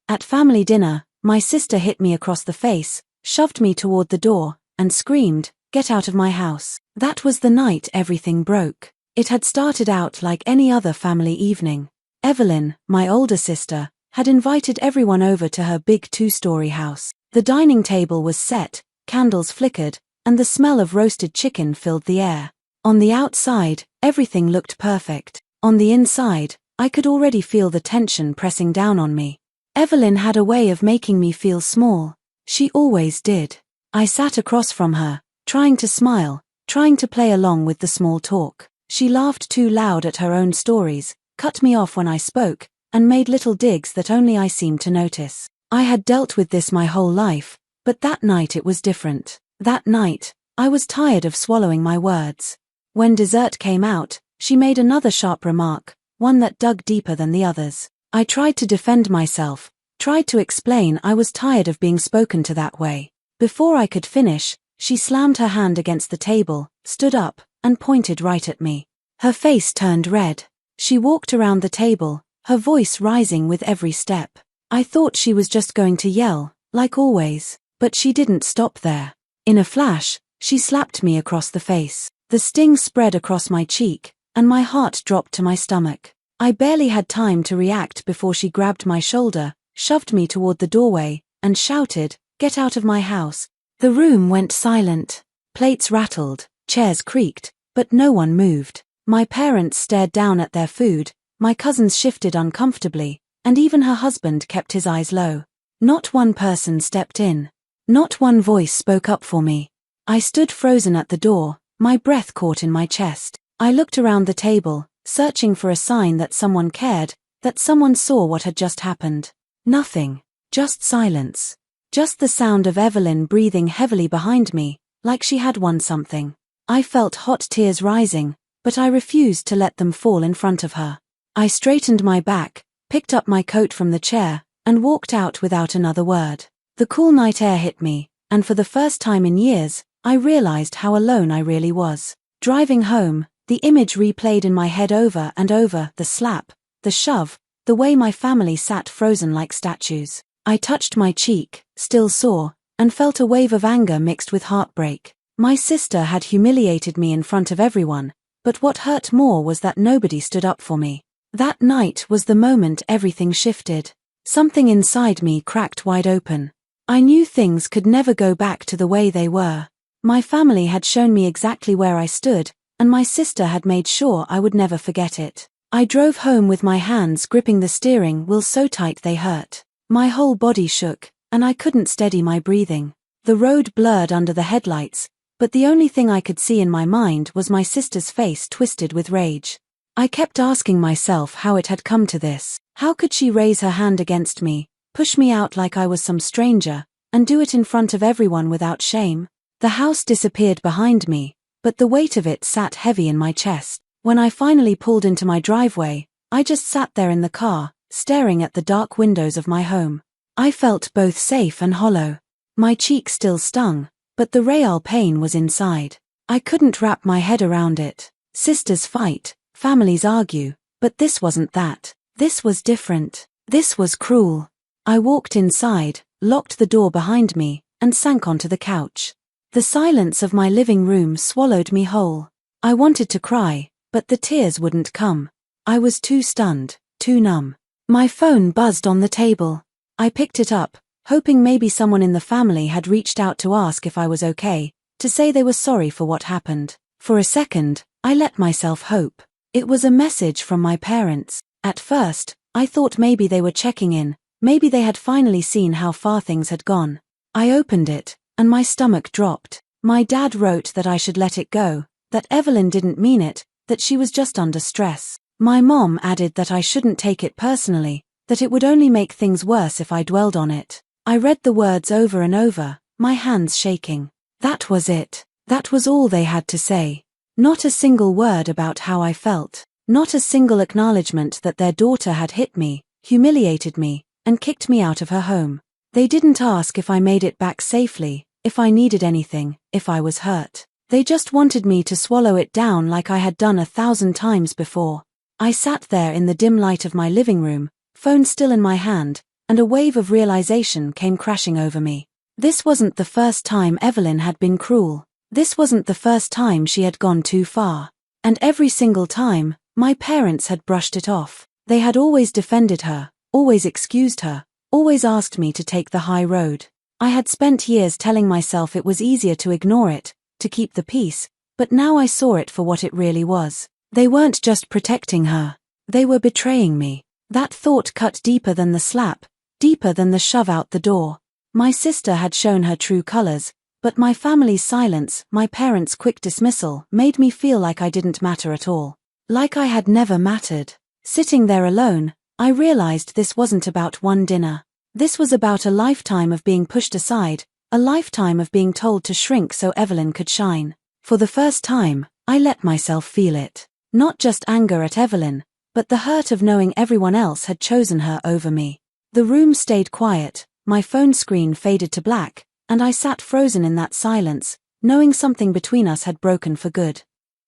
At family dinner, my sister hit me across the face, shoved me toward the door, and screamed, "Get out of my house." That was the night everything broke. It had started out like any other family evening. Evelyn, my older sister, had invited everyone over to her big 2-story house. The dining table was set, candles flickered, and the smell of roasted chicken filled the air. On the outside, everything looked perfect. On the inside, I could already feel the tension pressing down on me. Evelyn had a way of making me feel small. She always did. I sat across from her, trying to smile, trying to play along with the small talk. She laughed too loud at her own stories, cut me off when I spoke, and made little digs that only I seemed to notice. I had dealt with this my whole life, but that night it was different. That night, I was tired of swallowing my words. When dessert came out, she made another sharp remark, one that dug deeper than the others. I tried to defend myself, tried to explain I was tired of being spoken to that way. Before I could finish, she slammed her hand against the table, stood up, and pointed right at me. Her face turned red. She walked around the table, her voice rising with every step. I thought she was just going to yell, like always, but she didn't stop there. In a flash, she slapped me across the face. The sting spread across my cheek, and my heart dropped to my stomach. I barely had time to react before she grabbed my shoulder, shoved me toward the doorway, and shouted, "Get out of my house." The room went silent. Plates rattled, chairs creaked, but no one moved. My parents stared down at their food, my cousins shifted uncomfortably, and even her husband kept his eyes low. Not one person stepped in. Not one voice spoke up for me. I stood frozen at the door, my breath caught in my chest. I looked around the table, searching for a sign that someone cared, that someone saw what had just happened. Nothing. Just silence. Just the sound of Evelyn breathing heavily behind me, like she had won something. I felt hot tears rising, but I refused to let them fall in front of her. I straightened my back, picked up my coat from the chair, and walked out without another word. The cool night air hit me, and for the first time in years, I realized how alone I really was. Driving home, the image replayed in my head over and over, the slap, the shove, the way my family sat frozen like statues. I touched my cheek, still sore, and felt a wave of anger mixed with heartbreak. My sister had humiliated me in front of everyone, but what hurt more was that nobody stood up for me. That night was the moment everything shifted. Something inside me cracked wide open. I knew things could never go back to the way they were. My family had shown me exactly where I stood, and my sister had made sure I would never forget it. I drove home with my hands gripping the steering wheel so tight they hurt. My whole body shook, and I couldn't steady my breathing. The road blurred under the headlights, but the only thing I could see in my mind was my sister's face twisted with rage. I kept asking myself how it had come to this. How could she raise her hand against me, push me out like I was some stranger, and do it in front of everyone without shame? The house disappeared behind me, but the weight of it sat heavy in my chest. When I finally pulled into my driveway, I just sat there in the car, staring at the dark windows of my home. I felt both safe and hollow. My cheek still stung, but the real pain was inside. I couldn't wrap my head around it. Sisters fight, families argue, but this wasn't that. This was different. This was cruel. I walked inside, locked the door behind me, and sank onto the couch. The silence of my living room swallowed me whole. I wanted to cry, but the tears wouldn't come. I was too stunned, too numb. My phone buzzed on the table. I picked it up, hoping maybe someone in the family had reached out to ask if I was okay, to say they were sorry for what happened. For a second, I let myself hope. It was a message from my parents. At first, I thought maybe they were checking in, maybe they had finally seen how far things had gone. I opened it, and my stomach dropped. My dad wrote that I should let it go, that Evelyn didn't mean it, that she was just under stress. My mom added that I shouldn't take it personally, that it would only make things worse if I dwelled on it. I read the words over and over, my hands shaking. That was it. That was all they had to say. Not a single word about how I felt. Not a single acknowledgement that their daughter had hit me, humiliated me, and kicked me out of her home. They didn't ask if I made it back safely, if I needed anything, if I was hurt. They just wanted me to swallow it down like I had done 1,000 times before. I sat there in the dim light of my living room, phone still in my hand, and a wave of realization came crashing over me. This wasn't the first time Evelyn had been cruel. This wasn't the first time she had gone too far. And every single time, my parents had brushed it off. They had always defended her, always excused her, always asked me to take the high road. I had spent years telling myself it was easier to ignore it, to keep the peace, but now I saw it for what it really was. They weren't just protecting her. They were betraying me. That thought cut deeper than the slap, deeper than the shove out the door. My sister had shown her true colors, but my family's silence, my parents' quick dismissal, made me feel like I didn't matter at all. Like I had never mattered. Sitting there alone, I realized this wasn't about one dinner. This was about a lifetime of being pushed aside, a lifetime of being told to shrink so Evelyn could shine. For the first time, I let myself feel it. Not just anger at Evelyn, but the hurt of knowing everyone else had chosen her over me. The room stayed quiet, my phone screen faded to black, and I sat frozen in that silence, knowing something between us had broken for good.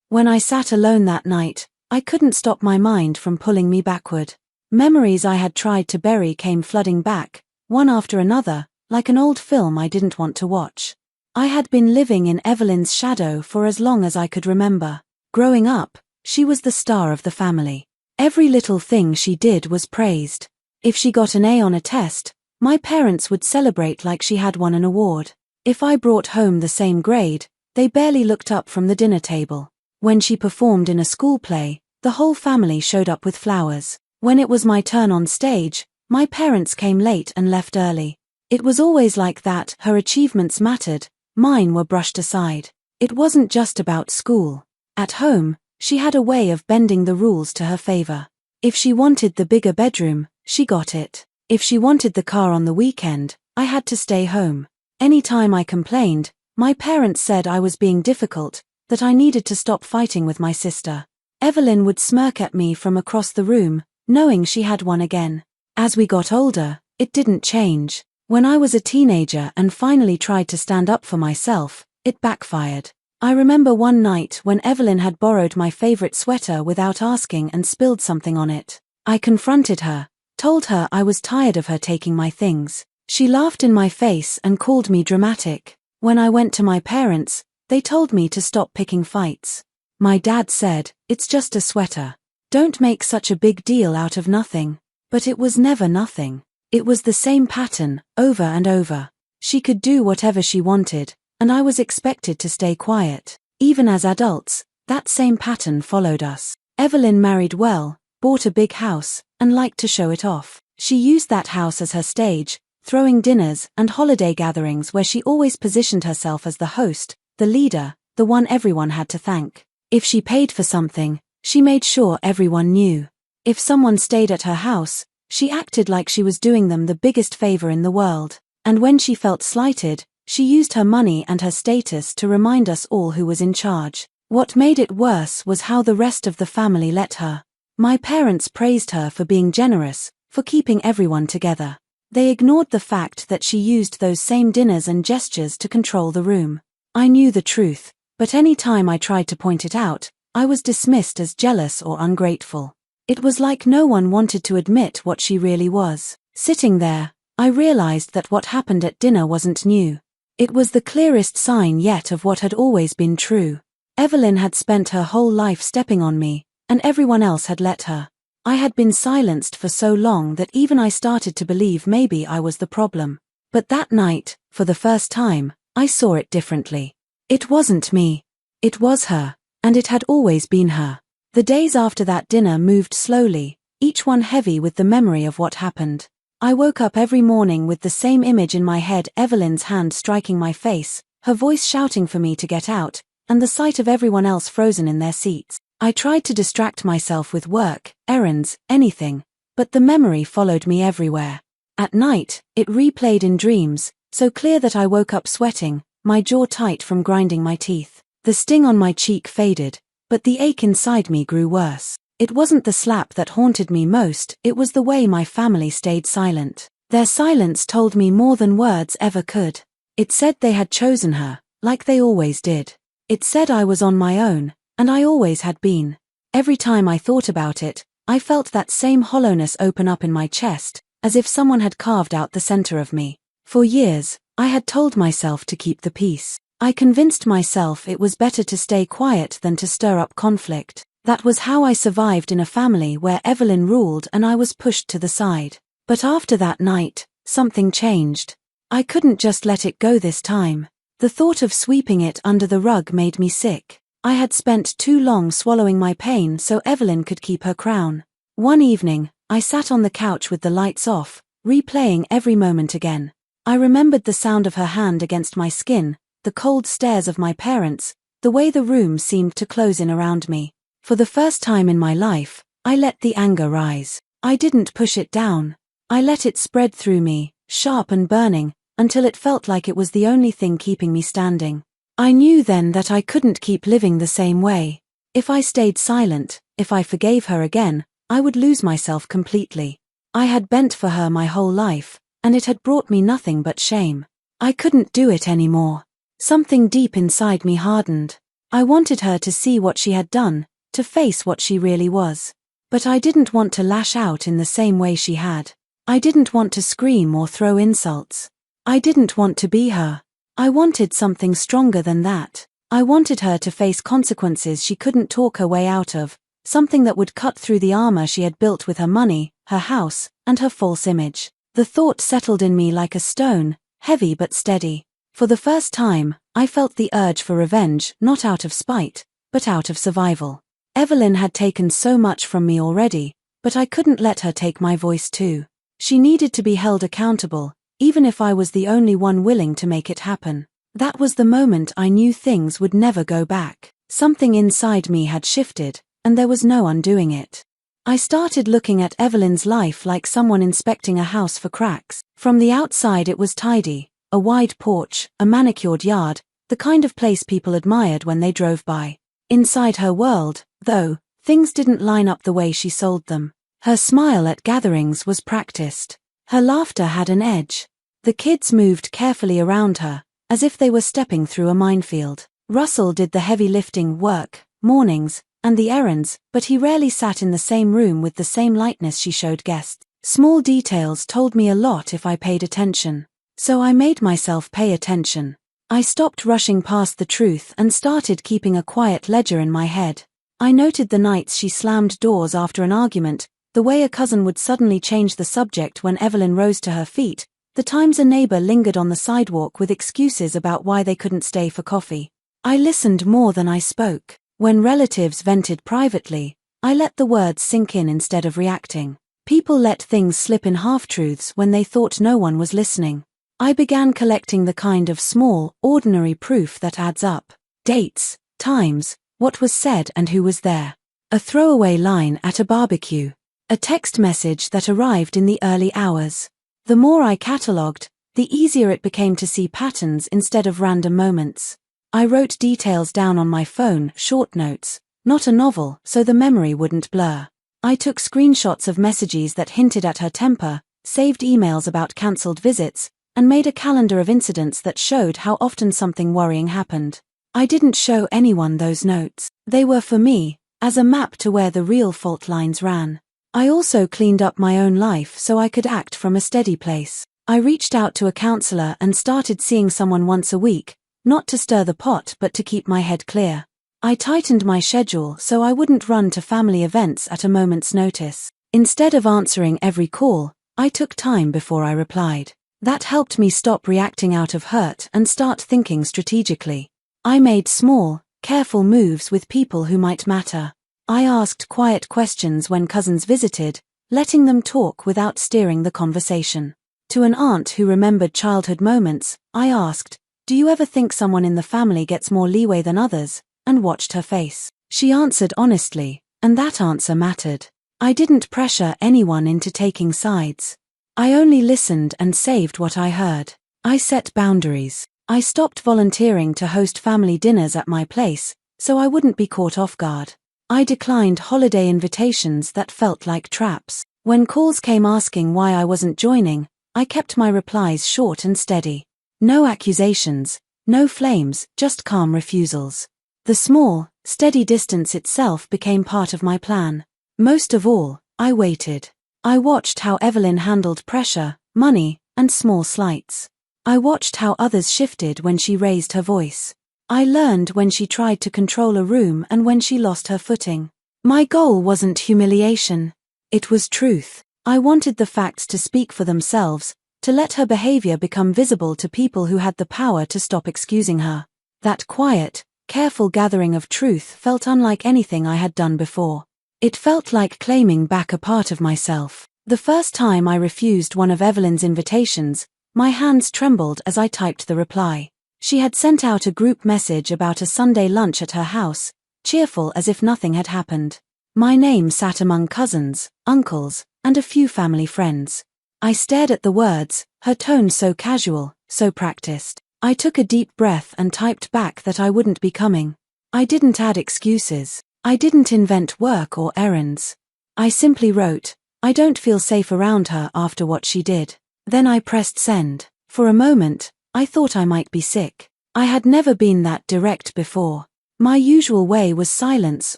When I sat alone that night, I couldn't stop my mind from pulling me backward. Memories I had tried to bury came flooding back, one after another, like an old film I didn't want to watch. I had been living in Evelyn's shadow for as long as I could remember. Growing up, she was the star of the family. Every little thing she did was praised. If she got an A on a test, my parents would celebrate like she had won an award. If I brought home the same grade, they barely looked up from the dinner table. When she performed in a school play, the whole family showed up with flowers. When it was my turn on stage, my parents came late and left early. It was always like that. Her achievements mattered, mine were brushed aside. It wasn't just about school. At home, she had a way of bending the rules to her favor. If she wanted the bigger bedroom, she got it. If she wanted the car on the weekend, I had to stay home. Anytime I complained, my parents said I was being difficult, that I needed to stop fighting with my sister. Evelyn would smirk at me from across the room, knowing she had won again. As we got older, it didn't change. When I was a teenager and finally tried to stand up for myself, it backfired. I remember one night when Evelyn had borrowed my favorite sweater without asking and spilled something on it. I confronted her, told her I was tired of her taking my things. She laughed in my face and called me dramatic. When I went to my parents, they told me to stop picking fights. My dad said, "It's just a sweater. Don't make such a big deal out of nothing." But it was never nothing. It was the same pattern, over and over. She could do whatever she wanted, and I was expected to stay quiet. Even as adults, that same pattern followed us. Evelyn married well, bought a big house, and liked to show it off. She used that house as her stage, throwing dinners and holiday gatherings where she always positioned herself as the host, the leader, the one everyone had to thank. If she paid for something, she made sure everyone knew. If someone stayed at her house, she acted like she was doing them the biggest favor in the world. And when she felt slighted, she used her money and her status to remind us all who was in charge. What made it worse was how the rest of the family let her. My parents praised her for being generous, for keeping everyone together. They ignored the fact that she used those same dinners and gestures to control the room. I knew the truth, but any time I tried to point it out, I was dismissed as jealous or ungrateful. It was like no one wanted to admit what she really was. Sitting there, I realized that what happened at dinner wasn't new. It was the clearest sign yet of what had always been true. Evelyn had spent her whole life stepping on me, and everyone else had let her. I had been silenced for so long that even I started to believe maybe I was the problem. But that night, for the first time, I saw it differently. It wasn't me. It was her, and it had always been her. The days after that dinner moved slowly, each one heavy with the memory of what happened. I woke up every morning with the same image in my head: Evelyn's hand striking my face, her voice shouting for me to get out, and the sight of everyone else frozen in their seats. I tried to distract myself with work, errands, anything, but the memory followed me everywhere. At night, it replayed in dreams, so clear that I woke up sweating, my jaw tight from grinding my teeth. The sting on my cheek faded, but the ache inside me grew worse. It wasn't the slap that haunted me most, it was the way my family stayed silent. Their silence told me more than words ever could. It said they had chosen her, like they always did. It said I was on my own, and I always had been. Every time I thought about it, I felt that same hollowness open up in my chest, as if someone had carved out the center of me. For years, I had told myself to keep the peace. I convinced myself it was better to stay quiet than to stir up conflict. That was how I survived in a family where Evelyn ruled and I was pushed to the side. But after that night, something changed. I couldn't just let it go this time. The thought of sweeping it under the rug made me sick. I had spent too long swallowing my pain so Evelyn could keep her crown. One evening, I sat on the couch with the lights off, replaying every moment again. I remembered the sound of her hand against my skin, the cold stares of my parents, the way the room seemed to close in around me. For the first time in my life, I let the anger rise. I didn't push it down. I let it spread through me, sharp and burning, until it felt like it was the only thing keeping me standing. I knew then that I couldn't keep living the same way. If I stayed silent, if I forgave her again, I would lose myself completely. I had bent for her my whole life, and it had brought me nothing but shame. I couldn't do it anymore. Something deep inside me hardened. I wanted her to see what she had done, to face what she really was. But I didn't want to lash out in the same way she had. I didn't want to scream or throw insults. I didn't want to be her. I wanted something stronger than that. I wanted her to face consequences she couldn't talk her way out of, something that would cut through the armor she had built with her money, her house, and her false image. The thought settled in me like a stone, heavy but steady. For the first time, I felt the urge for revenge, not out of spite, but out of survival. Evelyn had taken so much from me already, but I couldn't let her take my voice too. She needed to be held accountable, even if I was the only one willing to make it happen. That was the moment I knew things would never go back. Something inside me had shifted, and there was no undoing it. I started looking at Evelyn's life like someone inspecting a house for cracks. From the outside it was tidy, a wide porch, a manicured yard, the kind of place people admired when they drove by. Inside her world, though, things didn't line up the way she sold them. Her smile at gatherings was practiced. Her laughter had an edge. The kids moved carefully around her, as if they were stepping through a minefield. Russell did the heavy lifting work, mornings, and the errands, but he rarely sat in the same room with the same lightness she showed guests. Small details told me a lot if I paid attention. So I made myself pay attention. I stopped rushing past the truth and started keeping a quiet ledger in my head. I noted the nights she slammed doors after an argument, the way a cousin would suddenly change the subject when Evelyn rose to her feet, the times a neighbor lingered on the sidewalk with excuses about why they couldn't stay for coffee. I listened more than I spoke. When relatives vented privately, I let the words sink in instead of reacting. People let things slip in half-truths when they thought no one was listening. I began collecting the kind of small, ordinary proof that adds up. Dates, times, what was said and who was there. A throwaway line at a barbecue. A text message that arrived in the early hours. The more I catalogued, the easier it became to see patterns instead of random moments. I wrote details down on my phone, short notes, not a novel, so the memory wouldn't blur. I took screenshots of messages that hinted at her temper, saved emails about cancelled visits, and made a calendar of incidents that showed how often something worrying happened. I didn't show anyone those notes. They were for me, as a map to where the real fault lines ran. I also cleaned up my own life so I could act from a steady place. I reached out to a counselor and started seeing someone once a week, not to stir the pot but to keep my head clear. I tightened my schedule so I wouldn't run to family events at a moment's notice. Instead of answering every call, I took time before I replied. That helped me stop reacting out of hurt and start thinking strategically. I made small, careful moves with people who might matter. I asked quiet questions when cousins visited, letting them talk without steering the conversation. To an aunt who remembered childhood moments, I asked, "Do you ever think someone in the family gets more leeway than others?" and watched her face. She answered honestly, and that answer mattered. I didn't pressure anyone into taking sides. I only listened and saved what I heard. I set boundaries. I stopped volunteering to host family dinners at my place, so I wouldn't be caught off guard. I declined holiday invitations that felt like traps. When calls came asking why I wasn't joining, I kept my replies short and steady. No accusations, no flames, just calm refusals. The small, steady distance itself became part of my plan. Most of all, I waited. I watched how Evelyn handled pressure, money, and small slights. I watched how others shifted when she raised her voice. I learned when she tried to control a room and when she lost her footing. My goal wasn't humiliation. It was truth. I wanted the facts to speak for themselves, to let her behavior become visible to people who had the power to stop excusing her. That quiet, careful gathering of truth felt unlike anything I had done before. It felt like claiming back a part of myself. The first time I refused one of Evelyn's invitations, my hands trembled as I typed the reply. She had sent out a group message about a Sunday lunch at her house, cheerful as if nothing had happened. My name sat among cousins, uncles, and a few family friends. I stared at the words, her tone so casual, so practiced. I took a deep breath and typed back that I wouldn't be coming. I didn't add excuses. I didn't invent work or errands. I simply wrote, I don't feel safe around her after what she did. Then I pressed send. For a moment, I thought I might be sick. I had never been that direct before. My usual way was silence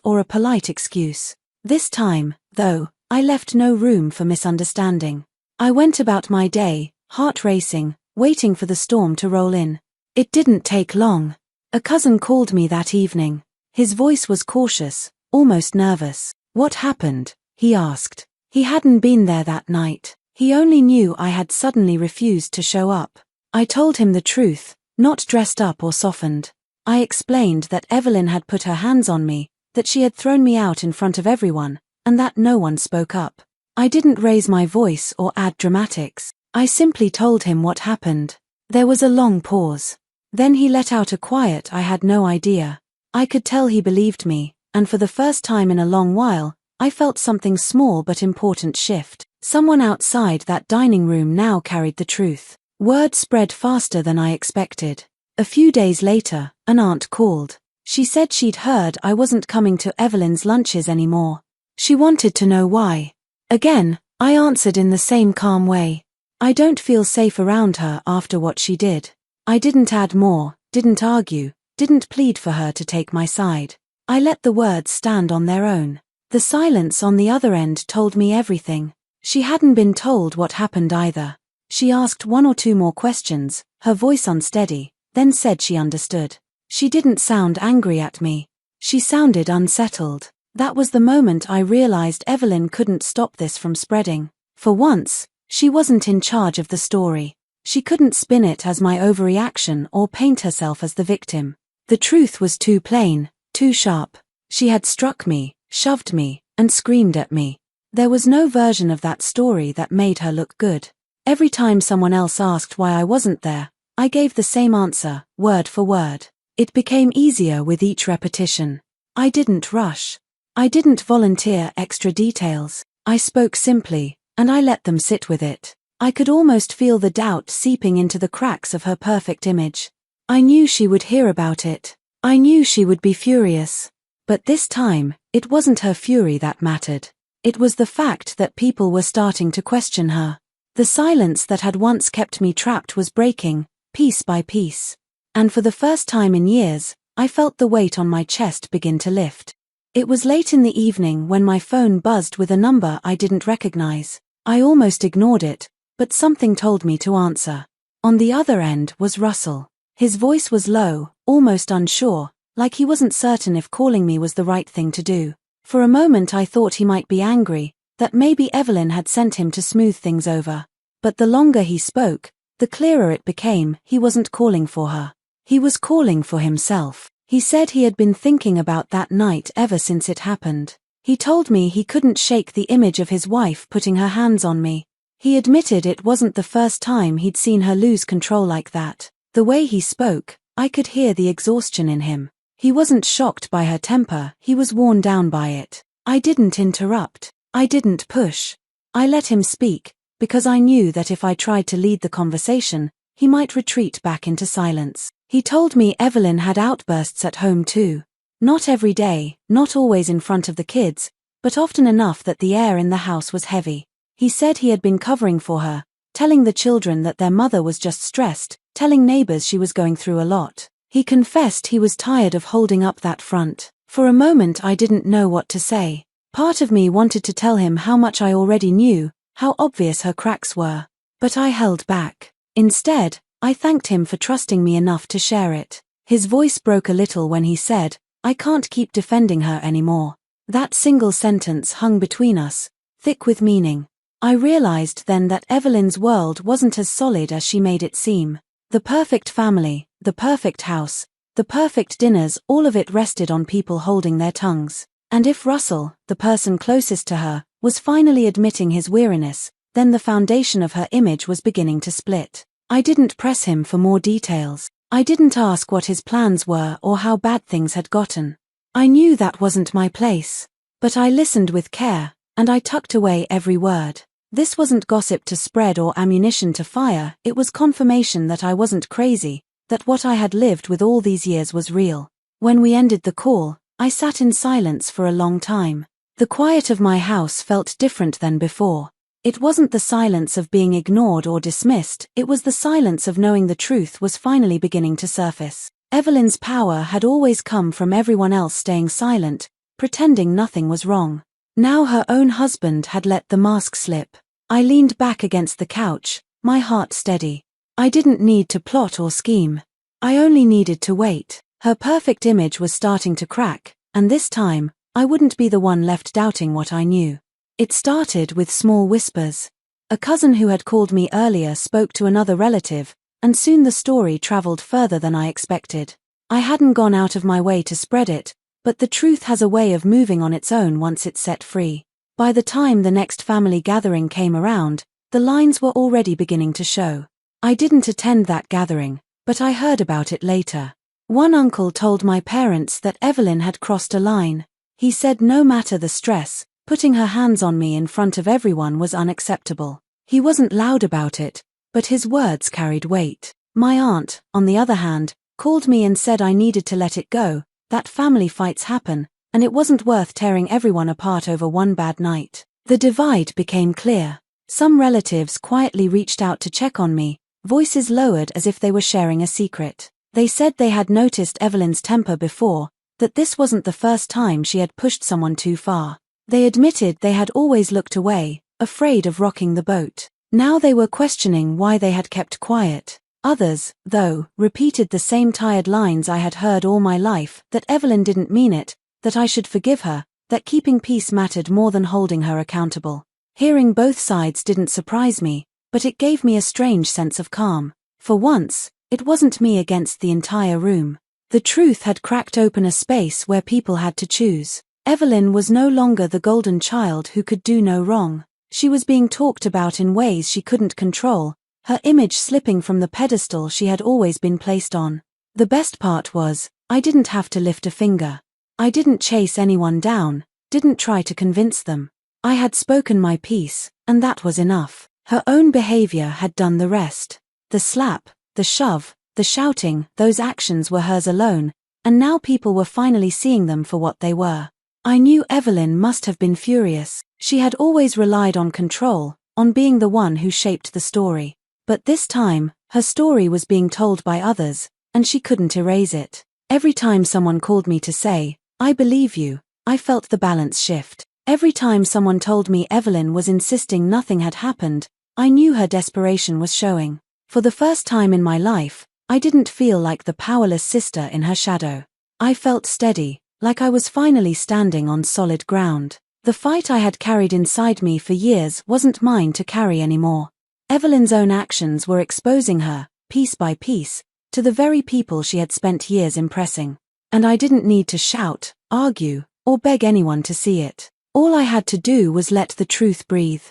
or a polite excuse. This time, though, I left no room for misunderstanding. I went about my day, heart racing, waiting for the storm to roll in. It didn't take long. A cousin called me that evening. His voice was cautious, almost nervous. What happened? He asked. He hadn't been there that night. He only knew I had suddenly refused to show up. I told him the truth, not dressed up or softened. I explained that Evelyn had put her hands on me, that she had thrown me out in front of everyone, and that no one spoke up. I didn't raise my voice or add dramatics. I simply told him what happened. There was a long pause. Then he let out a quiet I had no idea. I could tell he believed me, and for the first time in a long while, I felt something small but important shift. Someone outside that dining room now carried the truth. Word spread faster than I expected. A few days later, an aunt called. She said she'd heard I wasn't coming to Evelyn's lunches anymore. She wanted to know why. Again, I answered in the same calm way. I don't feel safe around her after what she did. I didn't add more, didn't argue, didn't plead for her to take my side. I let the words stand on their own. The silence on the other end told me everything. She hadn't been told what happened either. She asked one or two more questions, her voice unsteady, then said she understood. She didn't sound angry at me. She sounded unsettled. That was the moment I realized Evelyn couldn't stop this from spreading. For once, she wasn't in charge of the story. She couldn't spin it as my overreaction or paint herself as the victim. The truth was too plain, too sharp. She had struck me, shoved me, and screamed at me. There was no version of that story that made her look good. Every time someone else asked why I wasn't there, I gave the same answer, word for word. It became easier with each repetition. I didn't rush. I didn't volunteer extra details. I spoke simply, and I let them sit with it. I could almost feel the doubt seeping into the cracks of her perfect image. I knew she would hear about it. I knew she would be furious. But this time, it wasn't her fury that mattered. It was the fact that people were starting to question her. The silence that had once kept me trapped was breaking, piece by piece. And for the first time in years, I felt the weight on my chest begin to lift. It was late in the evening when my phone buzzed with a number I didn't recognize. I almost ignored it, but something told me to answer. On the other end was Russell. His voice was low, almost unsure, like he wasn't certain if calling me was the right thing to do. For a moment I thought he might be angry, that maybe Evelyn had sent him to smooth things over. But the longer he spoke, the clearer it became he wasn't calling for her. He was calling for himself. He said he had been thinking about that night ever since it happened. He told me he couldn't shake the image of his wife putting her hands on me. He admitted it wasn't the first time he'd seen her lose control like that. The way he spoke, I could hear the exhaustion in him. He wasn't shocked by her temper, he was worn down by it. I didn't interrupt. I didn't push. I let him speak, because I knew that if I tried to lead the conversation, he might retreat back into silence. He told me Evelyn had outbursts at home too. Not every day, not always in front of the kids, but often enough that the air in the house was heavy. He said he had been covering for her, telling the children that their mother was just stressed, telling neighbors she was going through a lot. He confessed he was tired of holding up that front. For a moment I didn't know what to say. Part of me wanted to tell him how much I already knew, how obvious her cracks were. But I held back. Instead, I thanked him for trusting me enough to share it. His voice broke a little when he said, "I can't keep defending her anymore." That single sentence hung between us, thick with meaning. I realized then that Evelyn's world wasn't as solid as she made it seem. The perfect family, the perfect house, the perfect dinners, all of it rested on people holding their tongues. And if Russell, the person closest to her, was finally admitting his weariness, then the foundation of her image was beginning to split. I didn't press him for more details. I didn't ask what his plans were or how bad things had gotten. I knew that wasn't my place. But I listened with care, and I tucked away every word. This wasn't gossip to spread or ammunition to fire, it was confirmation that I wasn't crazy, that what I had lived with all these years was real. When we ended the call, I sat in silence for a long time. The quiet of my house felt different than before. It wasn't the silence of being ignored or dismissed, it was the silence of knowing the truth was finally beginning to surface. Evelyn's power had always come from everyone else staying silent, pretending nothing was wrong. Now her own husband had let the mask slip. I leaned back against the couch, my heart steady. I didn't need to plot or scheme. I only needed to wait. Her perfect image was starting to crack, and this time, I wouldn't be the one left doubting what I knew. It started with small whispers. A cousin who had called me earlier spoke to another relative, and soon the story traveled further than I expected. I hadn't gone out of my way to spread it, but the truth has a way of moving on its own once it's set free. By the time the next family gathering came around, the lines were already beginning to show. I didn't attend that gathering, but I heard about it later. One uncle told my parents that Evelyn had crossed a line. He said no matter the stress, putting her hands on me in front of everyone was unacceptable. He wasn't loud about it, but his words carried weight. My aunt, on the other hand, called me and said I needed to let it go, that family fights happen, and it wasn't worth tearing everyone apart over one bad night. The divide became clear. Some relatives quietly reached out to check on me, voices lowered as if they were sharing a secret. They said they had noticed Evelyn's temper before, that this wasn't the first time she had pushed someone too far. They admitted they had always looked away, afraid of rocking the boat. Now they were questioning why they had kept quiet. Others, though, repeated the same tired lines I had heard all my life, that Evelyn didn't mean it, that I should forgive her, that keeping peace mattered more than holding her accountable. Hearing both sides didn't surprise me, but it gave me a strange sense of calm. For once, it wasn't me against the entire room. The truth had cracked open a space where people had to choose. Evelyn was no longer the golden child who could do no wrong. She was being talked about in ways she couldn't control, her image slipping from the pedestal she had always been placed on. The best part was, I didn't have to lift a finger. I didn't chase anyone down, didn't try to convince them. I had spoken my piece, and that was enough. Her own behavior had done the rest. The slap, the shove, the shouting, those actions were hers alone, and now people were finally seeing them for what they were. I knew Evelyn must have been furious. She had always relied on control, on being the one who shaped the story. But this time, her story was being told by others, and she couldn't erase it. Every time someone called me to say, "I believe you," I felt the balance shift. Every time someone told me Evelyn was insisting nothing had happened, I knew her desperation was showing. For the first time in my life, I didn't feel like the powerless sister in her shadow. I felt steady, like I was finally standing on solid ground. The fight I had carried inside me for years wasn't mine to carry anymore. Evelyn's own actions were exposing her, piece by piece, to the very people she had spent years impressing. And I didn't need to shout, argue, or beg anyone to see it. All I had to do was let the truth breathe.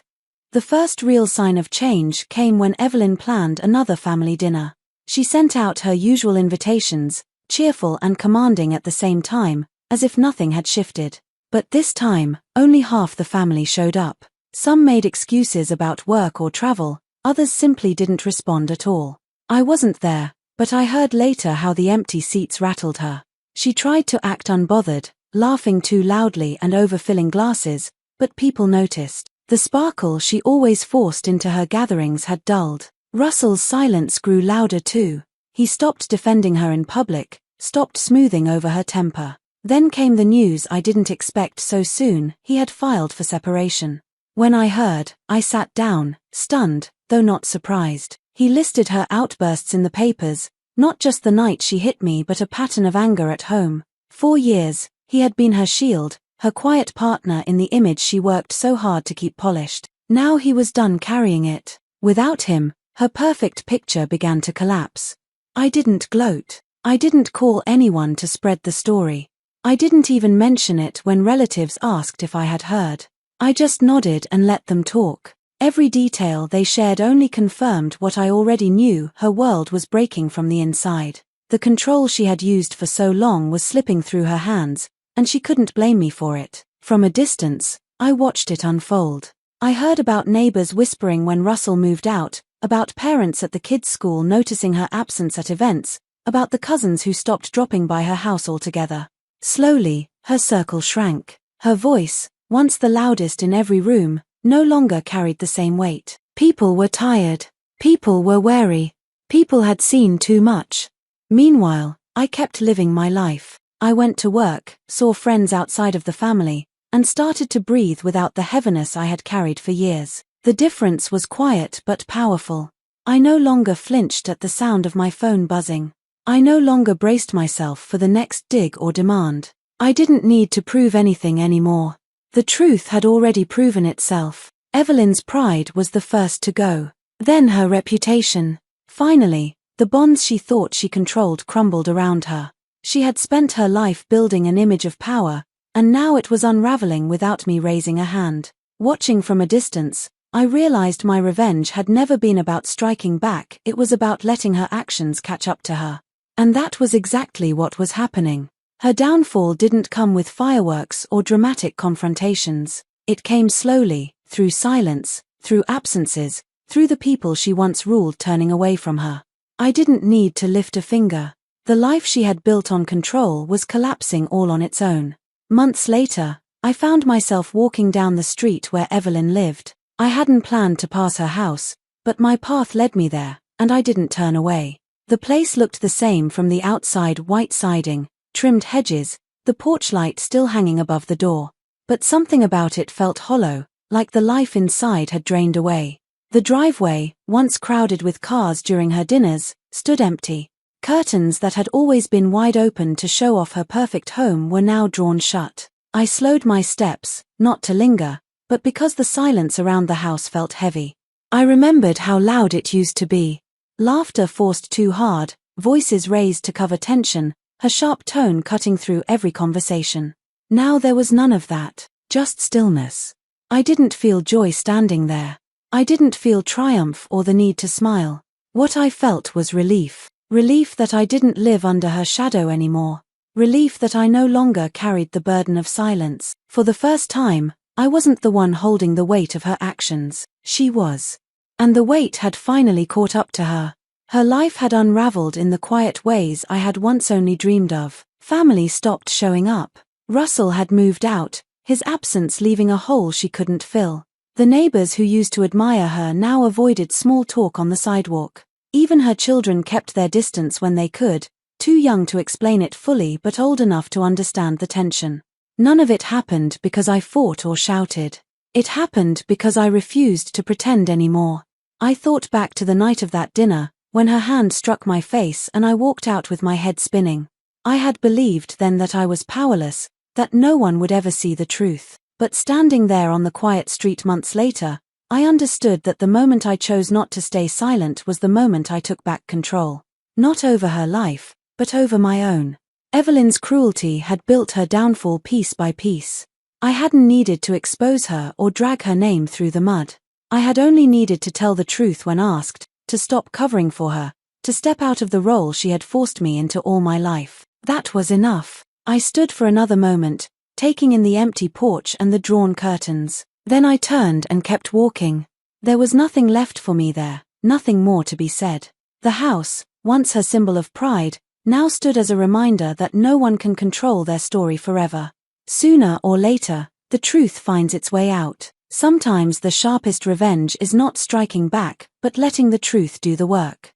The first real sign of change came when Evelyn planned another family dinner. She sent out her usual invitations, cheerful and commanding at the same time, as if nothing had shifted. But this time, only half the family showed up. Some made excuses about work or travel, others simply didn't respond at all. I wasn't there, but I heard later how the empty seats rattled her. She tried to act unbothered, laughing too loudly and overfilling glasses, but people noticed. The sparkle she always forced into her gatherings had dulled. Russell's silence grew louder too. He stopped defending her in public, stopped smoothing over her temper. Then came the news I didn't expect so soon: he had filed for separation. When I heard, I sat down, stunned, though not surprised. He listed her outbursts in the papers, not just the night she hit me but a pattern of anger at home. 4 years, he had been her shield, her quiet partner in the image she worked so hard to keep polished. Now he was done carrying it. Without him, her perfect picture began to collapse. I didn't gloat. I didn't call anyone to spread the story. I didn't even mention it when relatives asked if I had heard. I just nodded and let them talk. Every detail they shared only confirmed what I already knew: her world was breaking from the inside. The control she had used for so long was slipping through her hands, and she couldn't blame me for it. From a distance, I watched it unfold. I heard about neighbors whispering when Russell moved out, about parents at the kids' school noticing her absence at events, about the cousins who stopped dropping by her house altogether. Slowly, her circle shrank. Her voice, once the loudest in every room, no longer carried the same weight. People were tired. People were wary. People had seen too much. Meanwhile, I kept living my life. I went to work, saw friends outside of the family, and started to breathe without the heaviness I had carried for years. The difference was quiet but powerful. I no longer flinched at the sound of my phone buzzing. I no longer braced myself for the next dig or demand. I didn't need to prove anything anymore. The truth had already proven itself. Evelyn's pride was the first to go. Then her reputation. Finally, the bonds she thought she controlled crumbled around her. She had spent her life building an image of power, and now it was unraveling without me raising a hand. Watching from a distance, I realized my revenge had never been about striking back. It was about letting her actions catch up to her. And that was exactly what was happening. Her downfall didn't come with fireworks or dramatic confrontations. It came slowly, through silence, through absences, through the people she once ruled turning away from her. I didn't need to lift a finger. The life she had built on control was collapsing all on its own. Months later, I found myself walking down the street where Evelyn lived. I hadn't planned to pass her house, but my path led me there, and I didn't turn away. The place looked the same from the outside: white siding, trimmed hedges, the porch light still hanging above the door. But something about it felt hollow, like the life inside had drained away. The driveway, once crowded with cars during her dinners, stood empty. Curtains that had always been wide open to show off her perfect home were now drawn shut. I slowed my steps, not to linger, but because the silence around the house felt heavy. I remembered how loud it used to be. Laughter forced too hard, voices raised to cover tension, her sharp tone cutting through every conversation. Now there was none of that, just stillness. I didn't feel joy standing there. I didn't feel triumph or the need to smile. What I felt was relief. Relief that I didn't live under her shadow anymore. Relief that I no longer carried the burden of silence. For the first time, I wasn't the one holding the weight of her actions. She was. And the weight had finally caught up to her. Her life had unraveled in the quiet ways I had once only dreamed of. Family stopped showing up. Russell had moved out, his absence leaving a hole she couldn't fill. The neighbors who used to admire her now avoided small talk on the sidewalk. Even her children kept their distance when they could, too young to explain it fully but old enough to understand the tension. None of it happened because I fought or shouted. It happened because I refused to pretend anymore. I thought back to the night of that dinner, when her hand struck my face and I walked out with my head spinning. I had believed then that I was powerless, that no one would ever see the truth. But standing there on the quiet street months later, I understood that the moment I chose not to stay silent was the moment I took back control. Not over her life, but over my own. Evelyn's cruelty had built her downfall piece by piece. I hadn't needed to expose her or drag her name through the mud. I had only needed to tell the truth when asked, to stop covering for her, to step out of the role she had forced me into all my life. That was enough. I stood for another moment, taking in the empty porch and the drawn curtains. Then I turned and kept walking. There was nothing left for me there, nothing more to be said. The house, once her symbol of pride, now stood as a reminder that no one can control their story forever. Sooner or later, the truth finds its way out. Sometimes the sharpest revenge is not striking back, but letting the truth do the work.